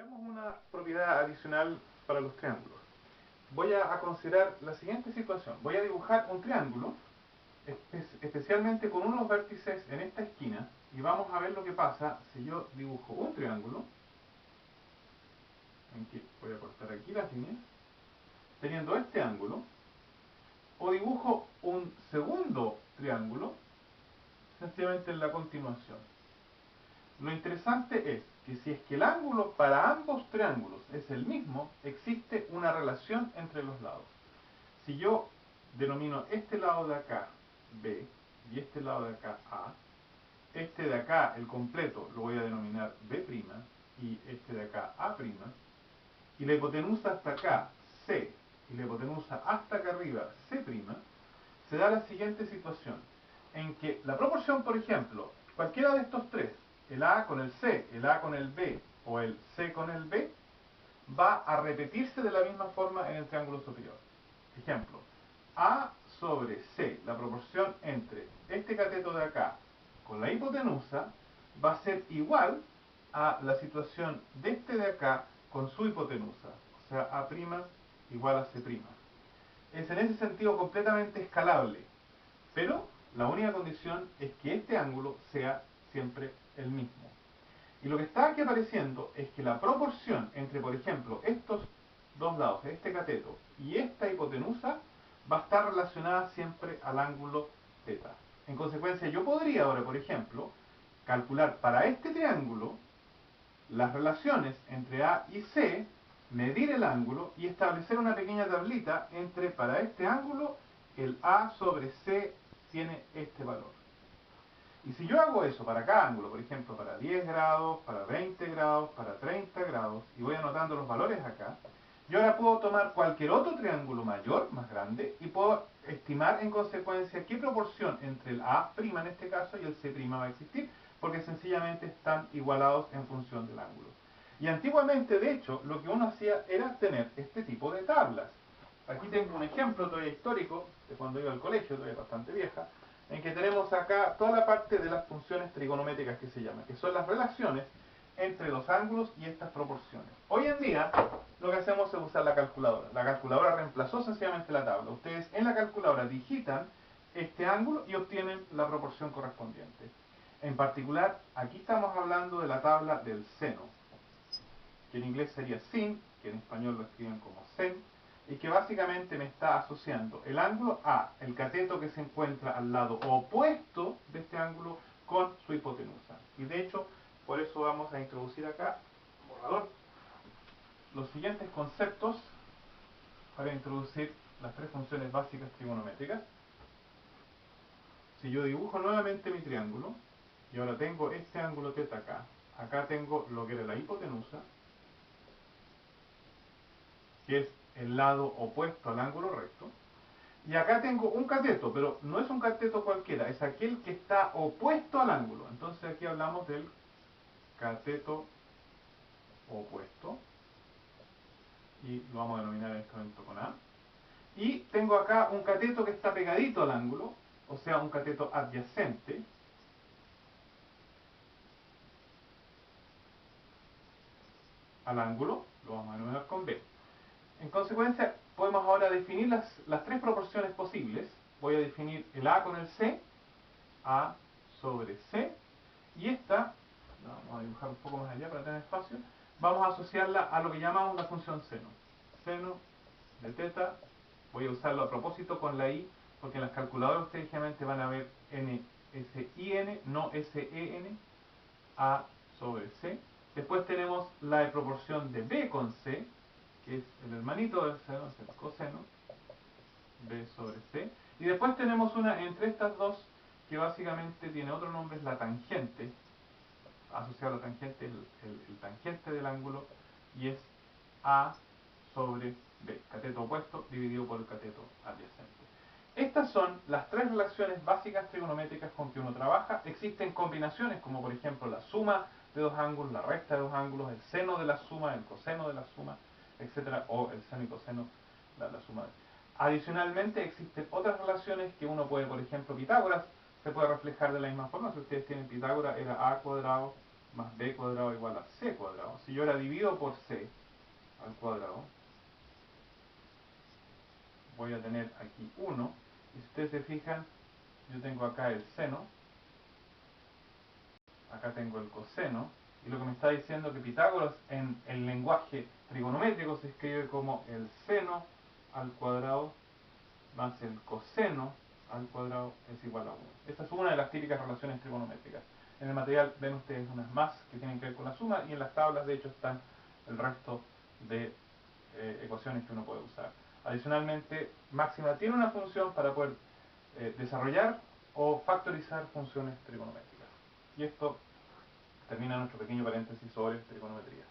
Veamos una propiedad adicional para los triángulos. Voy a considerar la siguiente situación. Voy a dibujar un triángulo, especialmente con unos vértices en esta esquina, y vamos a ver lo que pasa si yo dibujo un triángulo. Voy a cortar aquí las líneas, teniendo este ángulo, o dibujo un segundo triángulo, sencillamente en la continuación. Lo interesante es que si es que el ángulo para ambos triángulos es el mismo, existe una relación entre los lados. Si yo denomino este lado de acá B y este lado de acá A, este de acá, el completo, lo voy a denominar B' y este de acá A', y la hipotenusa hasta acá C y la hipotenusa hasta acá arriba C', se da la siguiente situación, en que la proporción, por ejemplo, cualquiera de estos tres, el A con el C, el A con el B o el C con el B, va a repetirse de la misma forma en el triángulo superior. Ejemplo, A sobre C, la proporción entre este cateto de acá con la hipotenusa, va a ser igual a la situación de este de acá con su hipotenusa, o sea, A' igual a C'. Es en ese sentido completamente escalable, pero la única condición es que este ángulo sea siempre el mismo. Y lo que está aquí apareciendo es que la proporción entre, por ejemplo, estos dos lados, este cateto y esta hipotenusa, va a estar relacionada siempre al ángulo θ. En consecuencia, yo podría ahora, por ejemplo, calcular para este triángulo las relaciones entre A y C, medir el ángulo y establecer una pequeña tablita entre, para este ángulo, el A sobre C tiene este valor. Y si yo hago eso para cada ángulo, por ejemplo, para 10 grados, para 20 grados, para 30 grados, y voy anotando los valores acá, yo ahora puedo tomar cualquier otro triángulo mayor, más grande, y puedo estimar en consecuencia qué proporción entre el A' en este caso y el C' va a existir, porque sencillamente están igualados en función del ángulo. Y antiguamente, de hecho, lo que uno hacía era tener este tipo de tablas. Aquí tengo un ejemplo todavía histórico, de cuando iba al colegio, todavía bastante vieja, en que tenemos acá toda la parte de las funciones trigonométricas que se llaman, que son las relaciones entre los ángulos y estas proporciones. Hoy en día, lo que hacemos es usar la calculadora. La calculadora reemplazó sencillamente la tabla. Ustedes en la calculadora digitan este ángulo y obtienen la proporción correspondiente. En particular, aquí estamos hablando de la tabla del seno, que en inglés sería sin, que en español lo escriben como sen, y que básicamente me está asociando el ángulo a el cateto que se encuentra al lado opuesto de este ángulo con su hipotenusa. Y de hecho, por eso vamos a introducir acá, borrador, los siguientes conceptos para introducir las tres funciones básicas trigonométricas. Si yo dibujo nuevamente mi triángulo, y ahora tengo este ángulo θ acá, acá tengo lo que era la hipotenusa, que es el lado opuesto al ángulo recto, y acá tengo un cateto, pero no es un cateto cualquiera, es aquel que está opuesto al ángulo. Entonces aquí hablamos del cateto opuesto, y lo vamos a denominar en este momento con A. Y tengo acá un cateto que está pegadito al ángulo, o sea, un cateto adyacente, al ángulo, lo vamos a denominar con B. En consecuencia, podemos ahora definir las tres proporciones posibles. Voy a definir el A con el C, A sobre C, y esta, vamos a dibujar un poco más allá para tener espacio, vamos a asociarla a lo que llamamos la función seno. Seno de θ, voy a usarlo a propósito con la I, porque en las calculadoras ustedes generalmente van a ver NSIN, no SEN, A sobre C. Después tenemos la de proporción de B con C, que es el hermanito del seno, es el coseno, B sobre C. Y después tenemos una entre estas dos, que básicamente tiene otro nombre, es la tangente, asociado a la tangente, el tangente del ángulo, y es A sobre B, cateto opuesto dividido por el cateto adyacente. Estas son las tres relaciones básicas trigonométricas con que uno trabaja. Existen combinaciones, como por ejemplo la suma de dos ángulos, la resta de dos ángulos, el seno de la suma, el coseno de la suma, etcétera, o el seno y coseno, la suma. Adicionalmente existen otras relaciones que uno puede, por ejemplo, Pitágoras se puede reflejar de la misma forma. Si ustedes tienen Pitágoras, era a cuadrado más b cuadrado igual a c cuadrado. Si yo ahora divido por c al cuadrado, voy a tener aquí 1, y si ustedes se fijan, yo tengo acá el seno, acá tengo el coseno, y lo que me está diciendo que Pitágoras en el lenguaje trigonométrico se escribe como el seno al cuadrado más el coseno al cuadrado es igual a 1. Esta es una de las típicas relaciones trigonométricas. En el material ven ustedes unas más que tienen que ver con la suma, y en las tablas de hecho están el resto de ecuaciones que uno puede usar. Adicionalmente, máxima tiene una función para poder desarrollar o factorizar funciones trigonométricas. Y esto termina nuestro pequeño paréntesis sobre trigonometría.